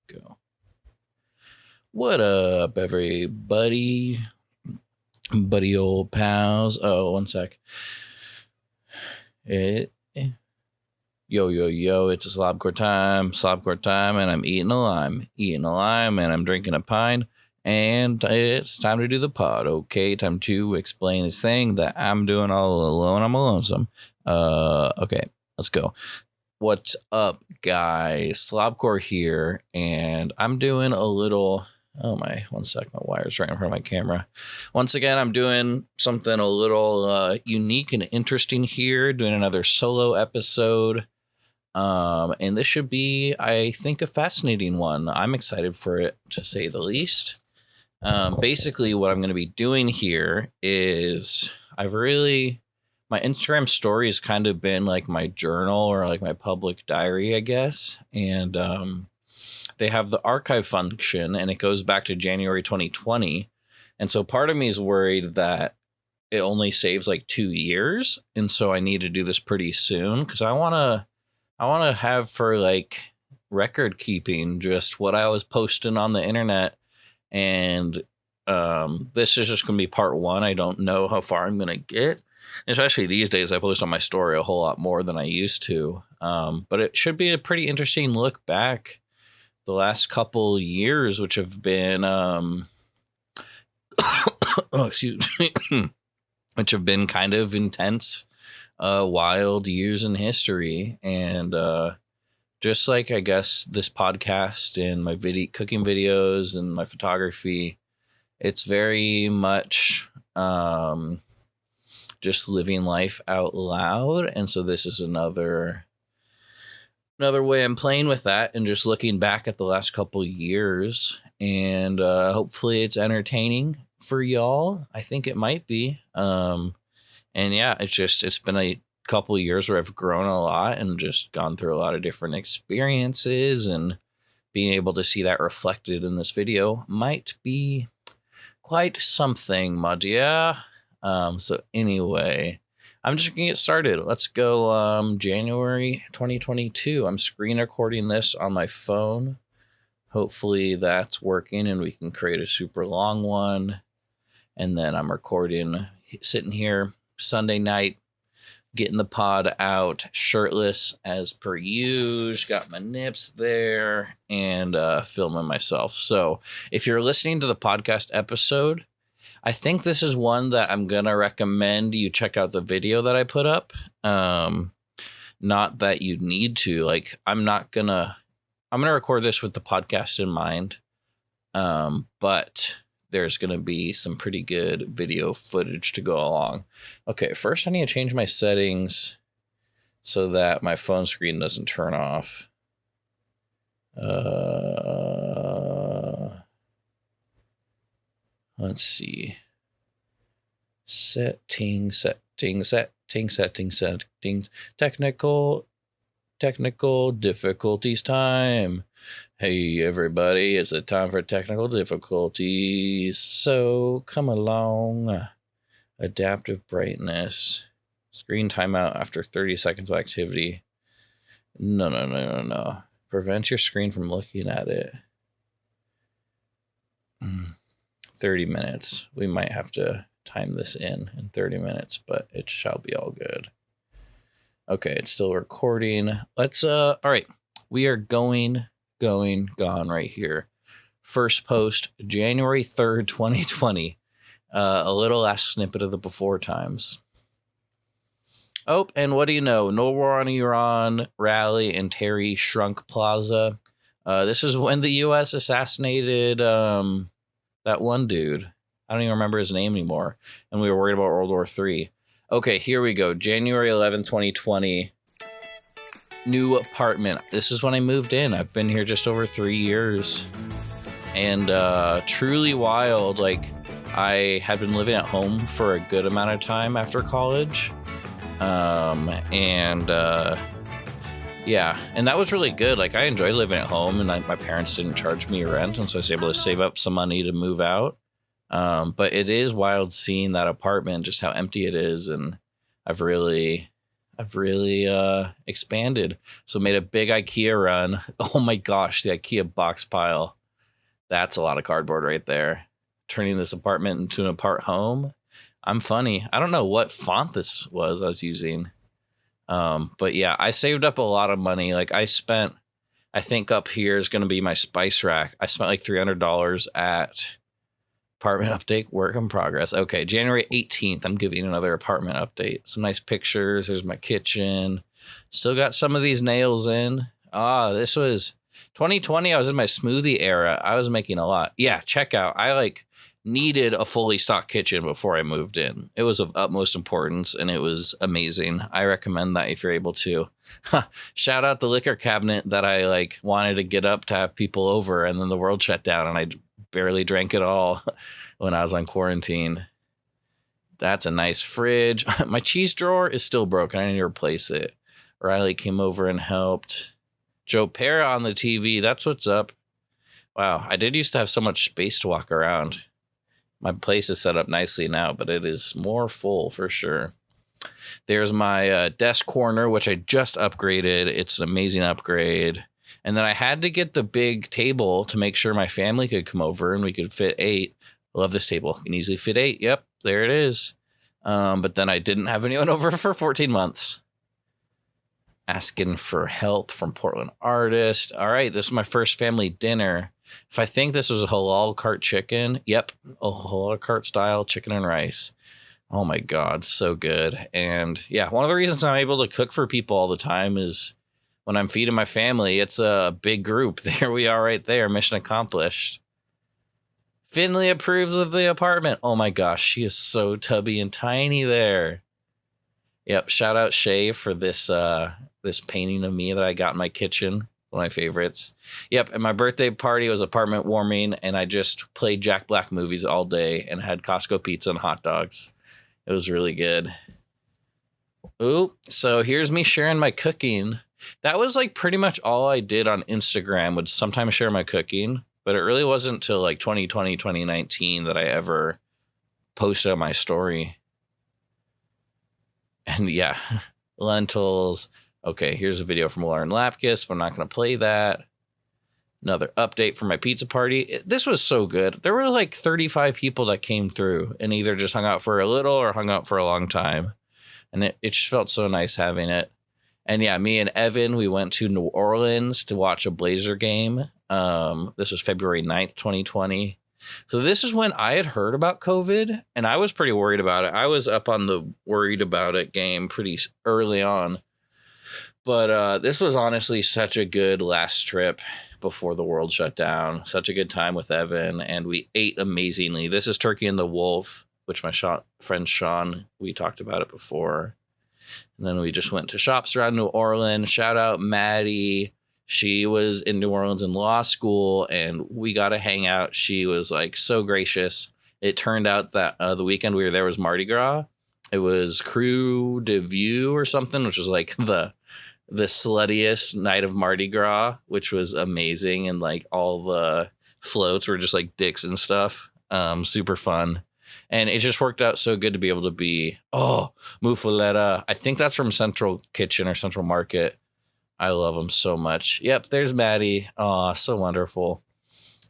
Go. What up, everybody? Buddy old pals. Oh, one sec. Yo, it's a slobcore time, and I'm eating a lime, and I'm drinking a pine, and it's time to do the pod. Okay, time to explain this thing that I'm doing all alone. I'm lonesome. Okay, let's go. What's up, guys? Slobcore here, and I'm doing a little... Oh my, one sec, my wire's right in front of my camera. Once again, I'm doing something a little unique and interesting here, doing another solo episode. And this should be, I think, a fascinating one. I'm excited for it, to say the least. Basically, what I'm going to be doing here is my Instagram story has kind of been like my journal or like my public diary, I guess. And they have the archive function, and it goes back to January 2020. And so part of me is worried that it only saves like 2 years. And so I need to do this pretty soon because I want to have for like record keeping just what I was posting on the internet. And this is just going to be part one. I don't know how far I'm going to get. Especially these days, I post on my story a whole lot more than I used to. But it should be a pretty interesting look back the last couple years, which have been, which have been kind of intense, wild years in history. And just like, I guess, this podcast and my cooking videos and my photography, it's very much just living life out loud. And so this is another way I'm playing with that and just looking back at the last couple years, and hopefully it's entertaining for y'all. I think it might be. And yeah, it's been a couple years where I've grown a lot and just gone through a lot of different experiences, and being able to see that reflected in this video might be quite something, my dear. So anyway, I'm just going to get started. Let's go. January 2022. I'm screen recording this on my phone. Hopefully that's working and we can create a super long one. And then I'm recording, sitting here Sunday night, getting the pod out shirtless as per usual. Got my nips there and filming myself. So if you're listening to the podcast episode, I think this is one that I'm going to recommend you check out the video that I put up. Not that you need to. Like, I'm going to record this with the podcast in mind. But there's going to be some pretty good video footage to go along. Okay, first I need to change my settings so that my phone screen doesn't turn off. Let's see. Settings. Technical difficulties time. Hey, everybody, it's a time for technical difficulties. So come along. Adaptive brightness. Screen timeout after 30 seconds of activity. No. Prevent your screen from looking at it. 30 minutes. We might have to time this in 30 minutes, but it shall be all good. Okay, it's still recording. Let's all right. We are gone right here. First post, January 3rd, 2020. A little last snippet of the before times. Oh, and what do you know? No war on Iran rally in Terry Shrunk Plaza. This is when the U.S. assassinated that one dude. I don't even remember his name anymore. And we were worried about World War III. Okay, here we go. January 11th, 2020. New apartment. This is when I moved in. I've been here just over 3 years. And truly wild. Like, I had been living at home for a good amount of time after college. Yeah, and that was really good. Like, I enjoyed living at home, and my parents didn't charge me rent, and so I was able to save up some money to move out. But it is wild seeing that apartment, just how empty it is, and I've really I've really expanded. So made a big IKEA run. Oh my gosh, the IKEA box pile. That's a lot of cardboard right there. Turning this apartment into an apart home. I'm funny. I don't know what font this was I was using. But yeah, I saved up a lot of money. Like I think up here is going to be my spice rack. I spent like $300 at apartment update, work in progress. Okay, January 18th, I'm giving another apartment update. Some nice pictures. There's my kitchen. Still got some of these nails in. This was 2020. I was in my smoothie era. I was making a lot. Yeah, check out. I like needed a fully stocked kitchen before I moved in. It was of utmost importance and it was amazing. I recommend that if you're able to. Shout out the liquor cabinet that I like wanted to get up to have people over, and then the world shut down and I barely drank it all when I was on quarantine. That's a nice fridge. My cheese drawer is still broken. I need to replace it. Riley came over and helped. Joe Pera on the TV. That's what's up. Wow, I did used to have so much space to walk around. My place is set up nicely now, but it is more full for sure. There's my desk corner, which I just upgraded. It's an amazing upgrade. And then I had to get the big table to make sure my family could come over and we could fit 8. I love this table. Can easily fit 8. Yep, there it is. But then I didn't have anyone over for 14 months. Asking for help from Portland artist. All right, this is my first family dinner. If I think this was a halal cart chicken, yep, a halal cart style chicken and rice. Oh my God, so good. And yeah, one of the reasons I'm able to cook for people all the time is when I'm feeding my family, it's a big group. There we are right there. Mission accomplished. Finley approves of the apartment. Oh my gosh, she is so tubby and tiny there. Yep, shout out Shay for this this painting of me that I got in my kitchen. One of my favorites. Yep, and my birthday party was apartment warming, and I just played Jack Black movies all day and had Costco pizza and hot dogs. It was really good. Ooh, so here's me sharing my cooking. That was like pretty much all I did on Instagram, would sometimes share my cooking, but it really wasn't till like 2020, 2019 that I ever posted on my story. And yeah, lentils. Okay, here's a video from Lauren Lapkus, but I'm not going to play that. Another update for my pizza party. This was so good. There were like 35 people that came through and either just hung out for a little or hung out for a long time. And it just felt so nice having it. And yeah, me and Evan, we went to New Orleans to watch a Blazer game. This was February 9th, 2020. So this is when I had heard about COVID and I was pretty worried about it. I was up on the worried about it game pretty early on. But this was honestly such a good last trip before the world shut down. Such a good time with Evan, and we ate amazingly. This is Turkey and the Wolf, which my friend Sean, we talked about it before. And then we just went to shops around New Orleans. Shout out Maddie. She was in New Orleans in law school, and we got to hang out. She was like so gracious. It turned out that the weekend we were there was Mardi Gras. It was Crew de View or something, which was like the sluttiest night of Mardi Gras, which was amazing. And like all the floats were just like dicks and stuff. Super fun. And it just worked out so good to be able to be, Muffaletta. I think that's from Central Kitchen or Central Market. I love them so much. Yep, there's Maddie. Oh, so wonderful.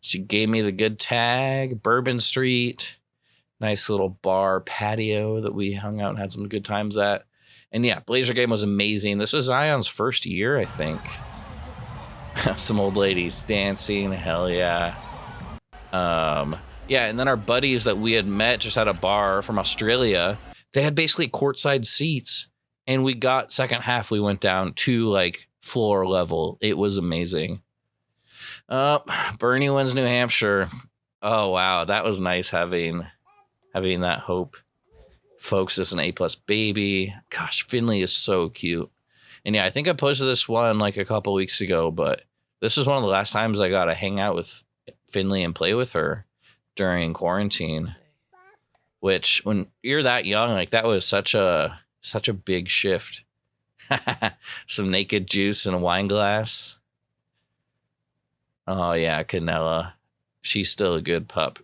She gave me the good tag, Bourbon Street. Nice little bar patio that we hung out and had some good times at. And yeah, Blazer game was amazing. This was Zion's first year, I think. Some old ladies dancing. Hell yeah. Yeah, and then our buddies that we had met just at a bar from Australia, they had basically courtside seats. And we got second half, we went down to like floor level. It was amazing. Bernie wins New Hampshire. Oh, wow. That was nice having that hope. Folks, is an A+ baby. Gosh, Finley is so cute. And yeah, I think I posted this one like a couple weeks ago, but this was one of the last times I got to hang out with Finley and play with her during quarantine. Which, when you're that young, like that was such a big shift. Some naked juice in a wine glass. Oh yeah, Canella. She's still a good pup.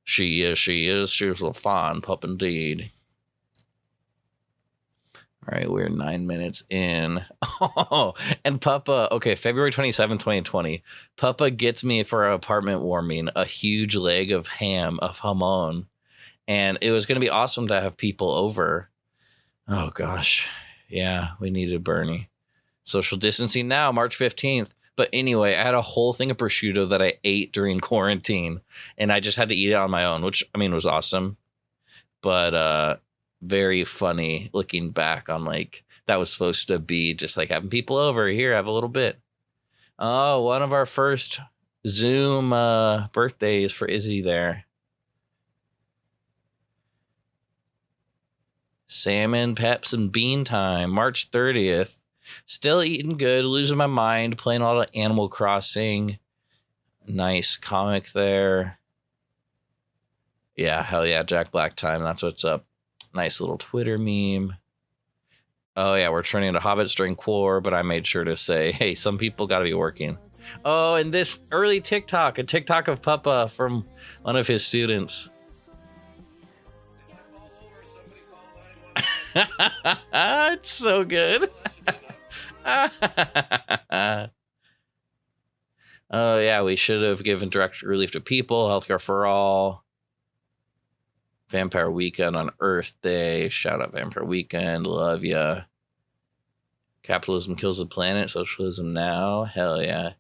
She is. She's a fine pup indeed. All right, we're 9 minutes in. Oh, and Papa, okay, February 27th, 2020. Papa gets me for an apartment warming a huge leg of jamon. And it was going to be awesome to have people over. Oh, gosh. Yeah, we needed Bernie. Social distancing now, March 15th. But anyway, I had a whole thing of prosciutto that I ate during quarantine. And I just had to eat it on my own, which, I mean, was awesome. But very funny looking back on like that was supposed to be just like having people over here, have a little bit. Oh, one of our first Zoom birthdays for Izzy there. Salmon, peps, and bean time, March 30th. Still eating good, losing my mind, playing a lot of Animal Crossing. Nice comic there. Yeah, hell yeah, Jack Black time. That's what's up. Nice little Twitter meme. Oh, yeah, we're turning into hobbits during quar, but I made sure to say, hey, some people got to be working. Oh, and this early TikTok, a TikTok of Papa from one of his students. It's so good. Oh, yeah, we should have given direct relief to people, healthcare for all. Vampire Weekend on Earth Day. Shout out Vampire Weekend. Love ya. Capitalism kills the planet. Socialism now. Hell yeah.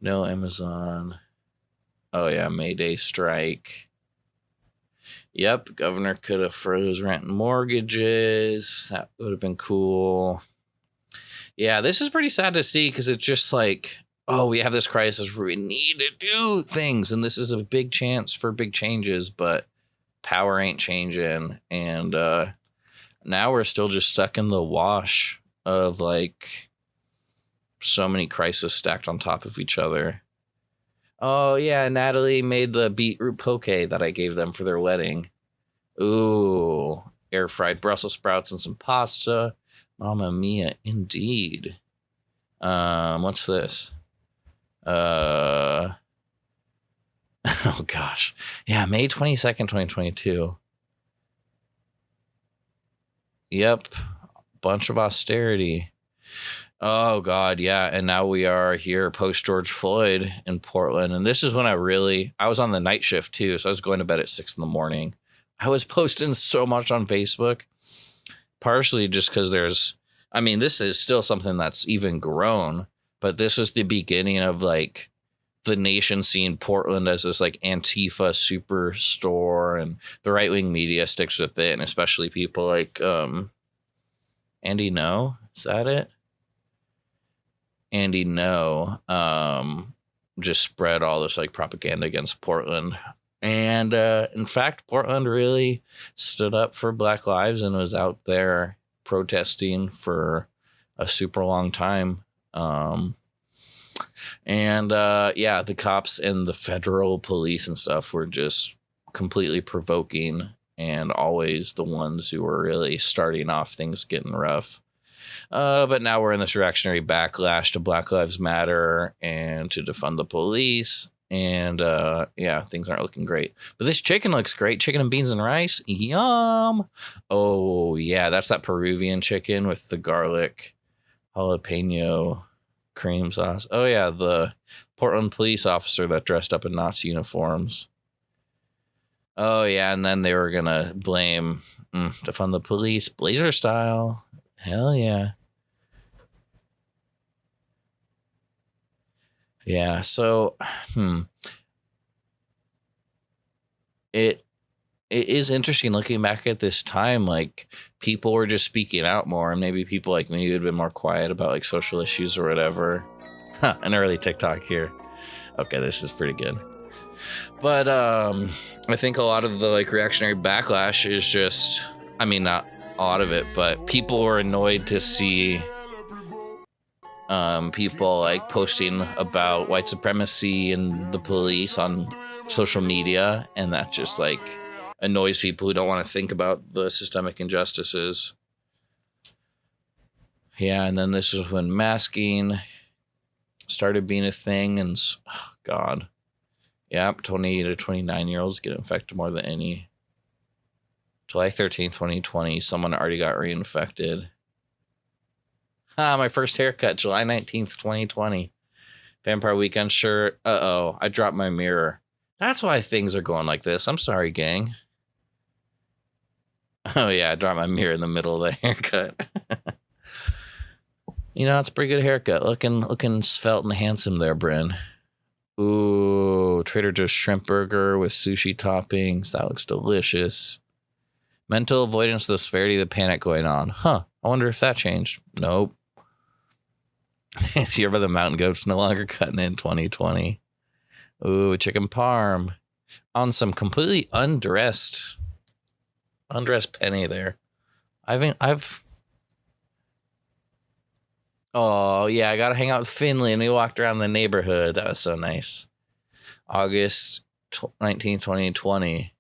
No Amazon. Oh yeah, May Day strike. Yep, governor could have froze rent and mortgages. That would have been cool. Yeah, this is pretty sad to see because it's just like, oh, we have this crisis where we need to do things. And this is a big chance for big changes, but power ain't changing. And now we're still just stuck in the wash of like so many crises stacked on top of each other. Oh, yeah, Natalie made the beetroot poke that I gave them for their wedding. Ooh, air fried Brussels sprouts and some pasta. Mamma mia, indeed. What's this? Oh, gosh. Yeah, May 22nd, 2022. Yep, bunch of austerity. Oh, God, yeah. And now we are here post-George Floyd in Portland. And this is when I was on the night shift, too. So I was going to bed at 6 a.m. I was posting so much on Facebook, partially just because this is still something that's even grown. But this is the beginning of, like, the nation seeing Portland as this, like, Antifa superstore. And the right-wing media sticks with it. And especially people like Andy No. Is that it? Andy No just spread all this like propaganda against Portland. And in fact, Portland really stood up for Black lives and was out there protesting for a super long time. The cops and the federal police and stuff were just completely provoking and always the ones who were really starting off things getting rough. But now we're in this reactionary backlash to Black Lives Matter and to defund the police. And things aren't looking great. But this chicken looks great. Chicken and beans and rice. Yum. Oh, yeah. That's that Peruvian chicken with the garlic jalapeno cream sauce. Oh, yeah. The Portland police officer that dressed up in Nazi uniforms. Oh, yeah. And then they were going to blame defund the police. Blazer style. Hell yeah. Yeah, so it is interesting looking back at this time, like people were just speaking out more, and maybe people like me who had been more quiet about like social issues or whatever. An early TikTok here. Okay, this is pretty good. But I think a lot of the like reactionary backlash is just, not a lot of it, but people were annoyed to see people like posting about white supremacy and the police on social media, and that just like annoys people who don't want to think about the systemic injustices. Yeah, and then this is when masking started being a thing, and oh God, yeah, 20 to 29-year-olds get infected more than any. July 13th, 2020. Someone already got reinfected. My first haircut, July 19th, 2020. Vampire Weekend shirt. Uh-oh, I dropped my mirror. That's why things are going like this. I'm sorry, gang. Oh, yeah, I dropped my mirror in the middle of the haircut. You know, it's a pretty good haircut. Looking svelte and handsome there, Bryn. Ooh, Trader Joe's shrimp burger with sushi toppings. That looks delicious. Mental avoidance of the severity of the panic going on. Huh. I wonder if that changed. Nope. Here by the mountain goats no longer cutting in 2020. Ooh, chicken parm. On some completely undressed penny there. Oh, yeah, I got to hang out with Finley, and we walked around the neighborhood. That was so nice. August 19th, 2020.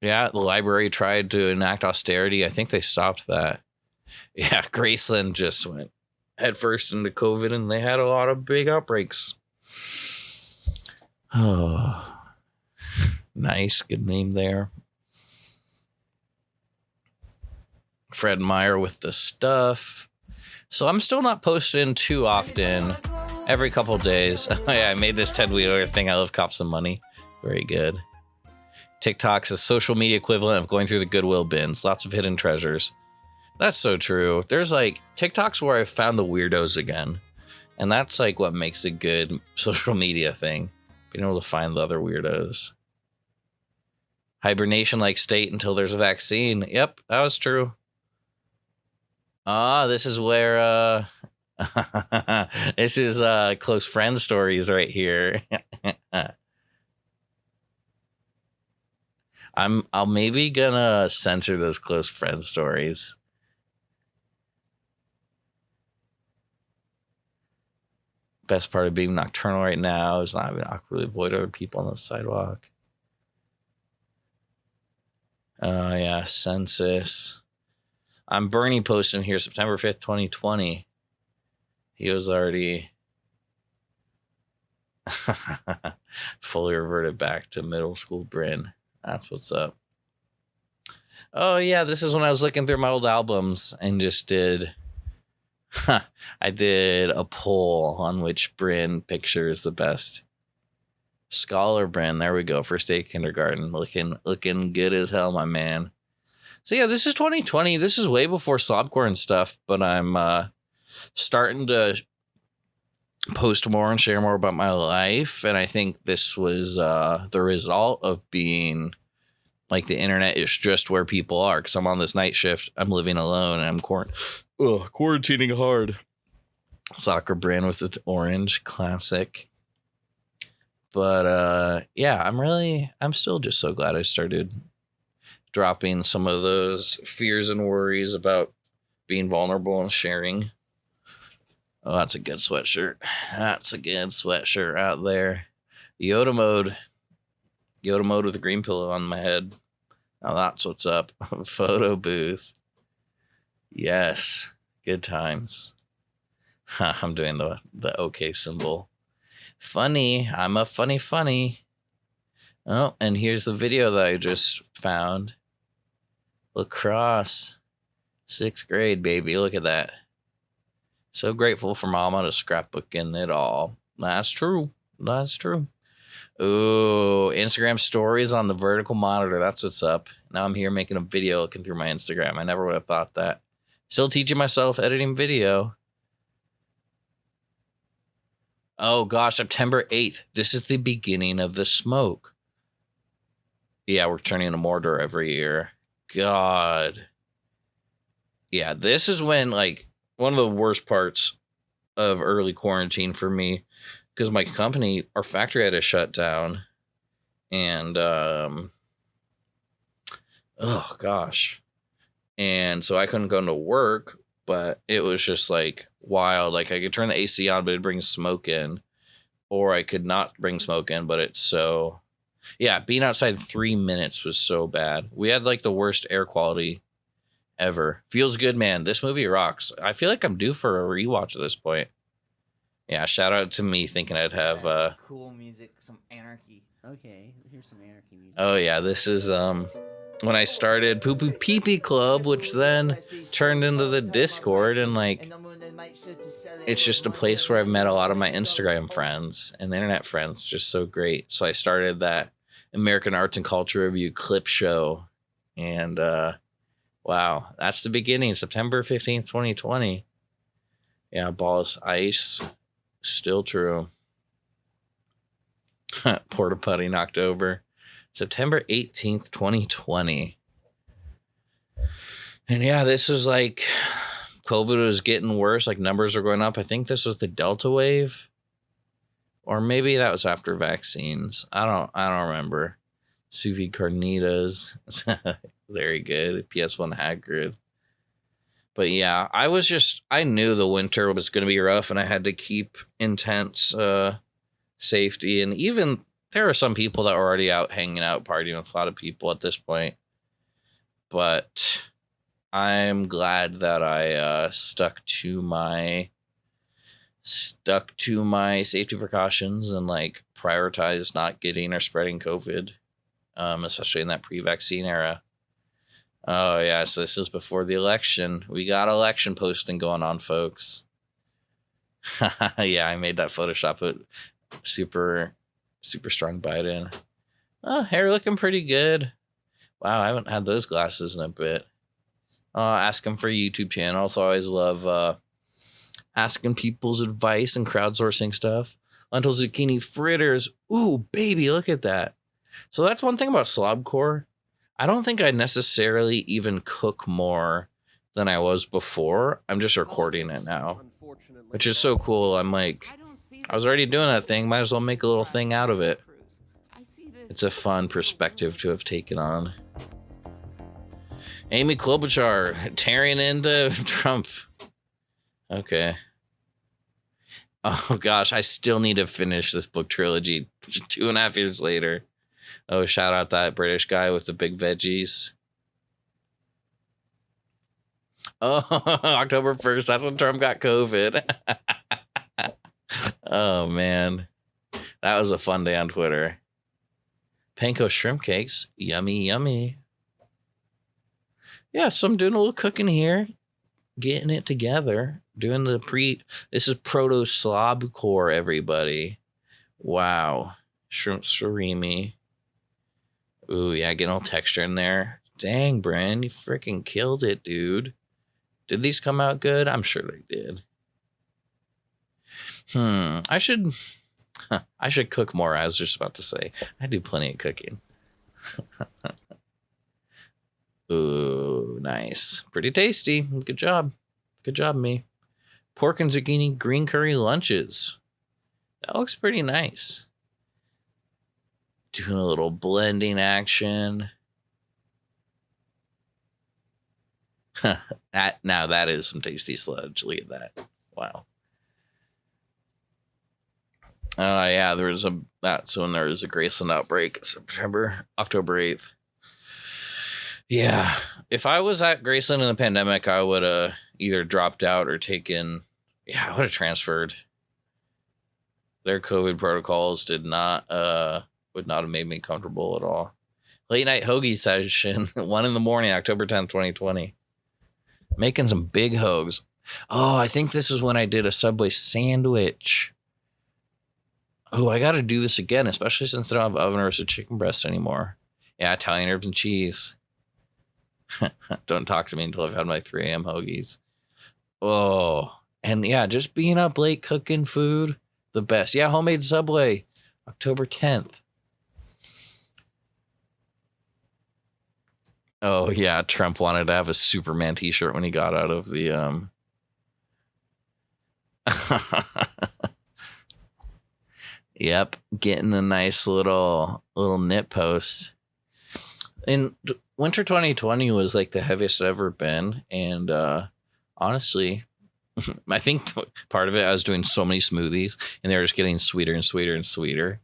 Yeah, the library tried to enact austerity. I think they stopped that. Yeah, Graceland just went headfirst into COVID, and they had a lot of big outbreaks. Oh, nice. Good name there. Fred Meyer with the stuff. So I'm still not posting too often. Every couple days. Oh, yeah, I made this Ted Wheeler thing. I love Cops and Money. Very good. TikTok's a social media equivalent of going through the Goodwill bins. Lots of hidden treasures. That's so true. There's like TikTok's where I found the weirdos again. And that's like what makes a good social media thing. Being able to find the other weirdos. Hibernation like state until there's a vaccine. Yep, that was true. This is where this is close friend stories right here. I'll maybe gonna censor those close friend stories. Best part of being nocturnal right now is not having to awkwardly avoid other people on the sidewalk. Oh yeah, census. I'm Bernie posting here September 5th, 2020. He was already fully reverted back to middle school Bryn. That's what's up. Oh, yeah, this is when I was looking through my old albums and just did... I did a poll on which Bryn picture is the best. Scholar Bryn, there we go. First day of kindergarten. Looking good as hell, my man. So, yeah, this is 2020. This is way before Slobcore and stuff, but I'm starting to post more and share more about my life. And I think this was the result of being like the internet is just where people are. Because I'm on this night shift. I'm living alone and I'm quarantining hard. Soccer Brand with the orange. Classic. But yeah, I'm still just so glad I started dropping some of those fears and worries about being vulnerable and sharing. Oh, that's a good sweatshirt. That's a good sweatshirt out there. Yoda mode with a green pillow on my head. Now that's what's up. Photo booth. Yes. Good times. I'm doing the okay symbol. Funny. I'm a funny. Oh, and here's the video that I just found. Lacrosse. 6th grade, baby. Look at that. So grateful for Mama to scrapbooking it all. That's true. Ooh, Instagram stories on the vertical monitor. That's what's up. Now I'm here making a video looking through my Instagram. I never would have thought that. Still teaching myself editing video. Oh gosh, September 8th. This is the beginning of the smoke. Yeah, we're turning to Mordor every year. God. Yeah, this is when, like, one of the worst parts of early quarantine for me, because my company, our factory had to shut down. And, oh gosh. And so I couldn't go into work, but it was just like wild. Like I could turn the AC on, but it'd bring smoke in, or I could not bring smoke in, but it's so, yeah, being outside 3 minutes was so bad. We had like the worst air quality ever. Feels good, man. This movie rocks. I feel like I'm due for a rewatch at this point. Yeah, shout out to me thinking I'd have cool music, some anarchy. Okay, here's some anarchy music. Oh yeah, this is when I started Poo Poo Pee Pee Club, which then turned into the Discord, and like it's just a place where I've met a lot of my Instagram friends and internet friends, just so great. So I started that American Arts and Culture Review clip show, and wow, that's the beginning. September 15th, 2020. Yeah, balls ice, still true. Porta Potty in October. September 18th, 2020. And yeah, this is like COVID was getting worse. Like numbers are going up. I think this was the Delta wave. Or maybe that was after vaccines. I don't remember. Suvi Carnitas. Very good. PS1 Hagrid. But yeah, I knew the winter was going to be rough and I had to keep intense safety. And even there are some people that were already out hanging out, partying with a lot of people at this point. But I'm glad that I stuck to my safety precautions and like prioritized not getting or spreading COVID, especially in that pre-vaccine era. Oh yeah, so this is before the election. We got election posting going on, folks. Yeah, I made that Photoshop it super strong Biden. Oh, hair looking pretty good. Wow, I haven't had those glasses in a bit. Ask them for a YouTube channel. So I always love asking people's advice and crowdsourcing stuff. Lentil zucchini fritters. Ooh, baby, look at that. So that's one thing about slobcore. I don't think I necessarily even cook more than I was before. I'm just recording it now, which is so cool. I'm like, I was already doing that thing. Might as well make a little thing out of it. It's a fun perspective to have taken on. Amy Klobuchar tearing into Trump. Okay. Oh gosh, I still need to finish this book trilogy 2.5 years later. Oh, shout out that British guy with the big veggies. Oh, October 1st, that's when Trump got COVID. Oh man, that was a fun day on Twitter. Panko shrimp cakes, yummy, yummy. Yeah, so I'm doing a little cooking here, getting it together, doing this is proto slobcore, everybody. Wow, shrimp surimi. Ooh, yeah, getting all texture in there. Dang, Bryn, you freaking killed it, dude. Did these come out good? I'm sure they did. I should cook more. I was just about to say, I do plenty of cooking. Ooh, nice. Pretty tasty. Good job. Good job, me. Pork and zucchini green curry lunches. That looks pretty nice. Doing a little blending action. That is some tasty sludge. Look at that. Wow. Yeah, that's when there was a Graceland outbreak, October 8th. Yeah, if I was at Graceland in the pandemic, I would have either dropped out or I would have transferred. Their COVID protocols would not have made me comfortable at all. Late night hoagie session, 1 a.m, October 10th, 2020. Making some big hoags. Oh, I think this is when I did a Subway sandwich. Oh, I got to do this again, especially since they don't have oven roasted chicken breast anymore. Yeah, Italian herbs and cheese. Don't talk to me until I've had my 3 a.m. hoagies. Oh, and yeah, just being up late cooking food, the best. Yeah, homemade Subway, October 10th. Oh, yeah, Trump wanted to have a Superman t-shirt when he got out of the... Yep, getting a nice little knit post. And winter 2020 was like the heaviest I've ever been. And honestly, I think part of it, I was doing so many smoothies and they were just getting sweeter and sweeter and sweeter.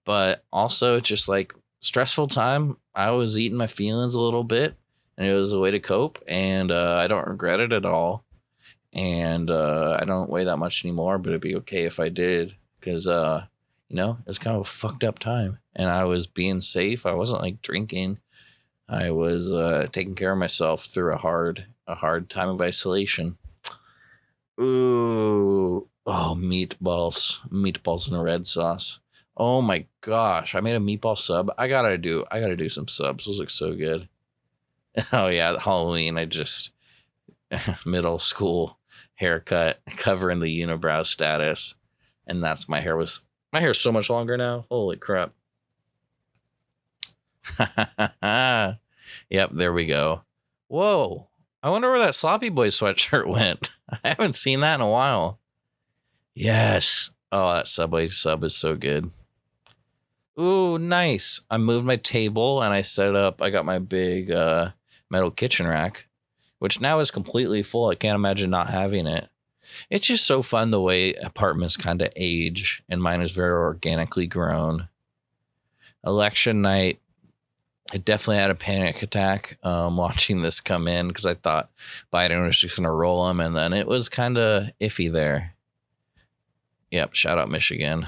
But also just like stressful time. I was eating my feelings a little bit and it was a way to cope. And I don't regret it at all. And I don't weigh that much anymore, but it'd be okay if I did. Because, it was kind of a fucked up time. and I was being safe. I wasn't like drinking. I was taking care of myself through a hard time of isolation. Ooh, oh, meatballs in a red sauce. Oh my gosh, I made a meatball sub. I gotta do some subs. Those look so good. Oh yeah, Halloween. I just middle school haircut, covering the unibrow status, and that's my hair's so much longer now. Holy crap. Yep, there we go. Whoa. I wonder where that Sloppy Boy sweatshirt went. I haven't seen that in a while. Yes. Oh, that Subway sub is so good. Ooh, nice. I moved my table and I got my big metal kitchen rack, which now is completely full. I can't imagine not having it. It's just so fun the way apartments kind of age, and mine is very organically grown. Election night, I definitely had a panic attack watching this come in because I thought Biden was just going to roll him, and then it was kind of iffy there. Yep, shout out Michigan.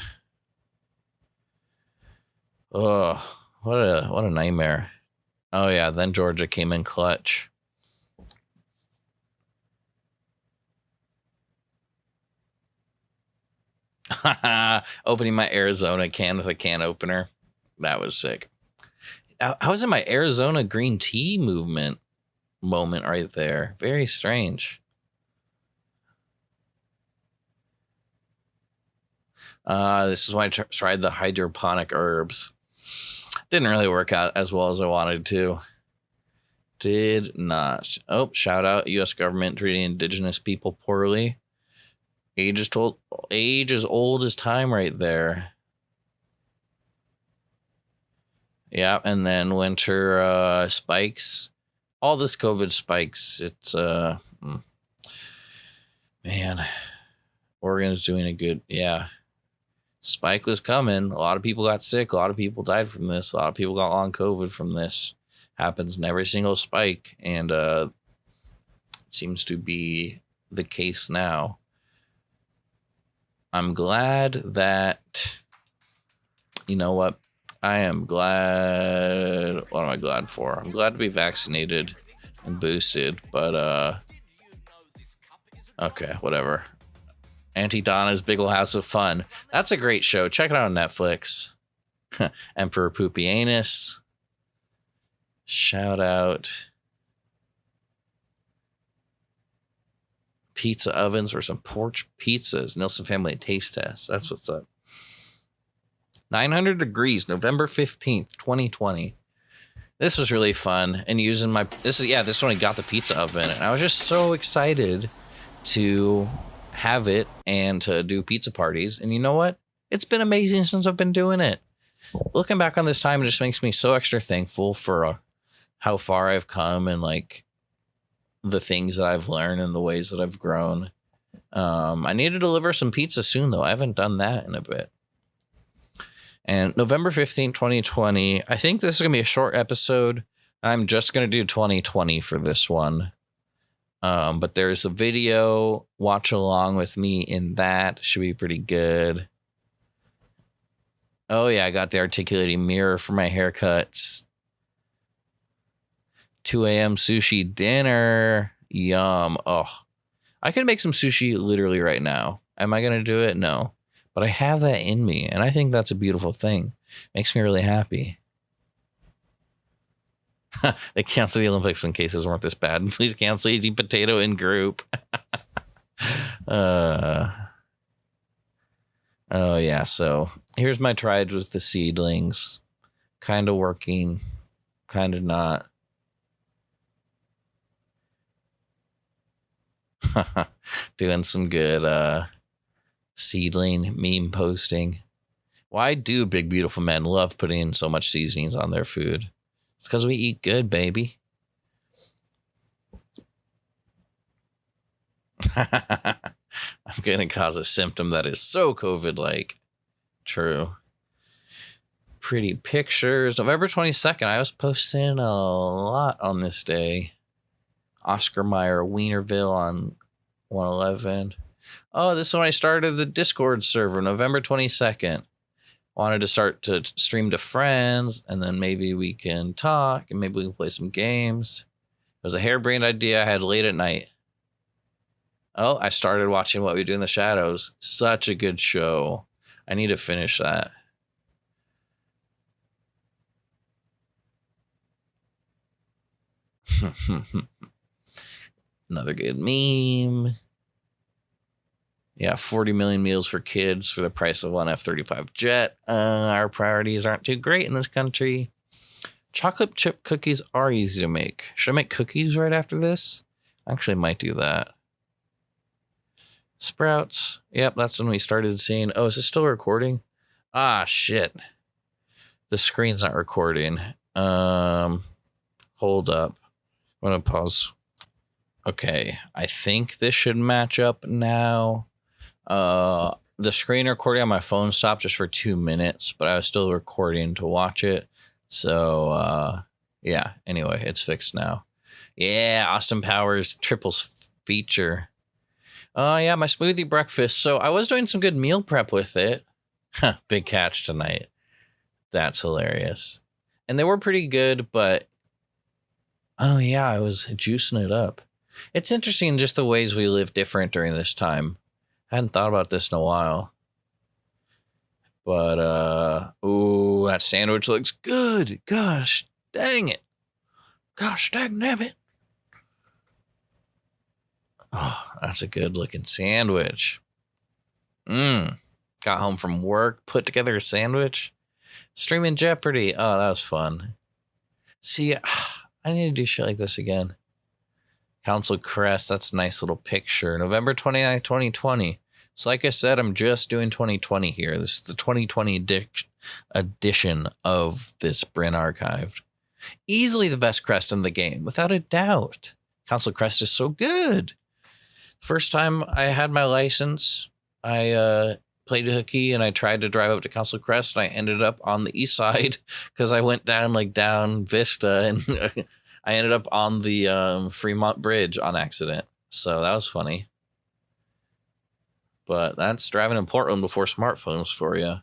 Oh, what a nightmare. Oh yeah, then Georgia came in clutch. Opening my Arizona can with a can opener. That was sick. I was in my Arizona green tea moment right there. Very strange. This is when I tried the hydroponic herbs. Didn't really work out as well as I wanted to. Did not. Oh, shout out U.S. government treating indigenous people poorly. Age is old as time right there. Yeah, and then winter spikes. All this COVID spikes. It's man, Oregon's doing a good, yeah. Spike was coming. A lot of people got sick. A lot of people died from this. A lot of people got long COVID from this. Happens in every single spike, and seems to be the case now. I'm glad that, you know what? I am glad. What am I glad for? I'm glad to be vaccinated and boosted, but okay, whatever. Auntie Donna's Big Ol' House of Fun. That's a great show. Check it out on Netflix. Emperor Poopy Anus. Shout out. Pizza ovens for some porch pizzas. Nielsen Family Taste Test. That's what's up. 900 degrees, November 15th, 2020. This was really fun. And using this one I got the pizza oven. And I was just so excited to have it and to do pizza parties. And you know what? It's been amazing since I've been doing it. Looking back on this time, it just makes me so extra thankful for how far I've come and like the things that I've learned and the ways that I've grown. I need to deliver some pizza soon, though. I haven't done that in a bit. And November 15th, 2020, I think this is going to be a short episode. I'm just going to do 2020 for this one. But there's the video. Watch along with me in that. Should be pretty good. Oh, yeah, I got the articulating mirror for my haircuts. 2 a.m. sushi dinner. Yum. Oh, I could make some sushi literally right now. Am I going to do it? No. But I have that in me, and I think that's a beautiful thing. Makes me really happy. They canceled the Olympics in cases weren't this bad. Please cancel eating potato in group. Oh, yeah. So here's my tried with the seedlings. Kind of working, kind of not. Doing some good seedling meme posting. Why do big beautiful men love putting so much seasonings on their food? It's because we eat good, baby. I'm gonna cause a symptom that is so COVID-like. True. Pretty pictures. November 22nd. I was posting a lot on this day. Oscar Mayer, Wienerville on 111. Oh, this is when I started the Discord server, November 22nd. Wanted to start to stream to friends, and then maybe we can talk, and maybe we can play some games. It was a harebrained idea I had late at night. Oh, I started watching What We Do in the Shadows. Such a good show. I need to finish that. Another good meme. Yeah, 40 million meals for kids for the price of one F-35 jet. Our priorities aren't too great in this country. Chocolate chip cookies are easy to make. Should I make cookies right after this? Actually, might do that. Sprouts. Yep, that's when we started seeing. Oh, is it still recording? Ah, shit. The screen's not recording. Hold up. I'm going to pause. Okay, I think this should match up now. The screen recording on my phone stopped just for 2 minutes, but I was still recording to watch it. So, yeah, anyway, it's fixed now. Yeah, Austin Powers triples feature. Yeah, my smoothie breakfast. So I was doing some good meal prep with it. Big catch tonight. That's hilarious. And they were pretty good, but oh yeah, I was juicing it up. It's interesting just the ways we live different during this time. I hadn't thought about this in a while. But, ooh, that sandwich looks good. Gosh, dang it. Gosh, dang it. Oh, that's a good looking sandwich. Got home from work, put together a sandwich. Streaming Jeopardy. Oh, that was fun. See, I need to do shit like this again. Council Crest, that's a nice little picture. November 29th, 2020. So like I said, I'm just doing 2020 here. This is the 2020 edition of this Bryn archived. Easily the best crest in the game, without a doubt. Council Crest is so good. First time I had my license, I played hooky and I tried to drive up to Council Crest, and I ended up on the east side because I went down Vista, and I ended up on the Fremont Bridge on accident. So that was funny. But that's driving in Portland before smartphones for you.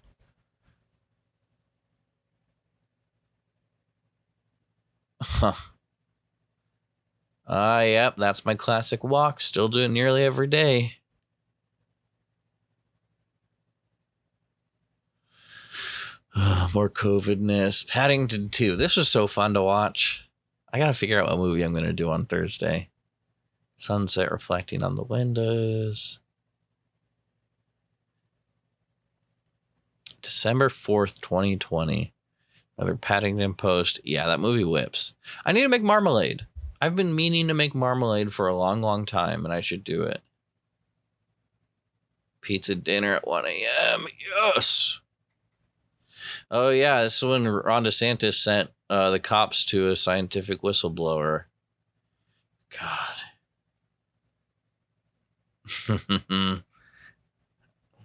Huh. Yep, that's my classic walk. Still do it nearly every day. More COVID-ness. Paddington 2. This was so fun to watch. I gotta figure out what movie I'm gonna do on Thursday. Sunset reflecting on the windows. December 4th, 2020. Another Paddington post. Yeah, that movie whips. I need to make marmalade. I've been meaning to make marmalade for a long, long time, and I should do it. Pizza dinner at 1 a.m. Yes! Oh, yeah, this is when Ron DeSantis sent the cops to a scientific whistleblower. God.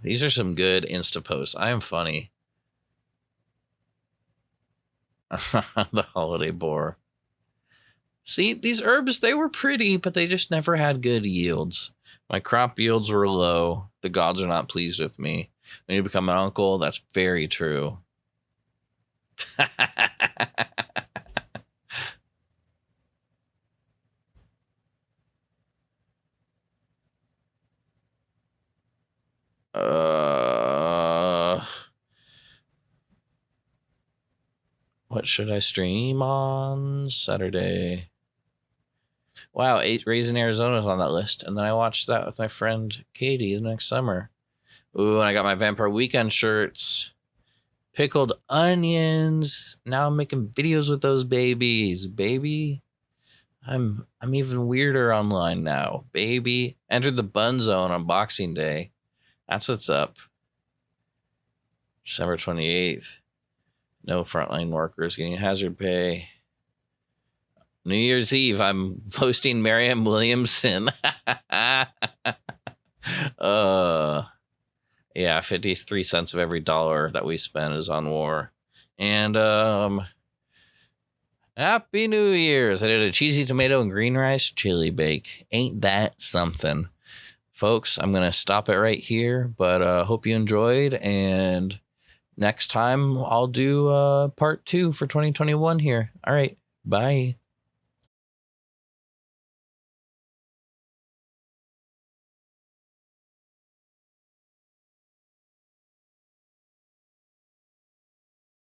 These are some good Insta posts. I am funny. The holiday boar. See, these herbs, they were pretty, but they just never had good yields. My crop yields were low. The gods are not pleased with me. When you become an uncle, that's very true. What should I stream on Saturday? Wow, Raising Arizona is on that list. And then I watched that with my friend Katie the next summer. Ooh, and I got my Vampire Weekend shirts. Pickled onions. Now I'm making videos with those babies. Baby. I'm even weirder online now. Baby. Entered the Bun Zone on Boxing Day. That's what's up. December 28th. No frontline workers getting hazard pay. New Year's Eve, I'm posting Marianne Williamson. Yeah, 53 cents of every dollar that we spend is on war. And Happy New Year's. I did a cheesy tomato and green rice chili bake. Ain't that something? Folks, I'm going to stop it right here, but hope you enjoyed, and next time I'll do part 2 for 2021 here. All right. Bye.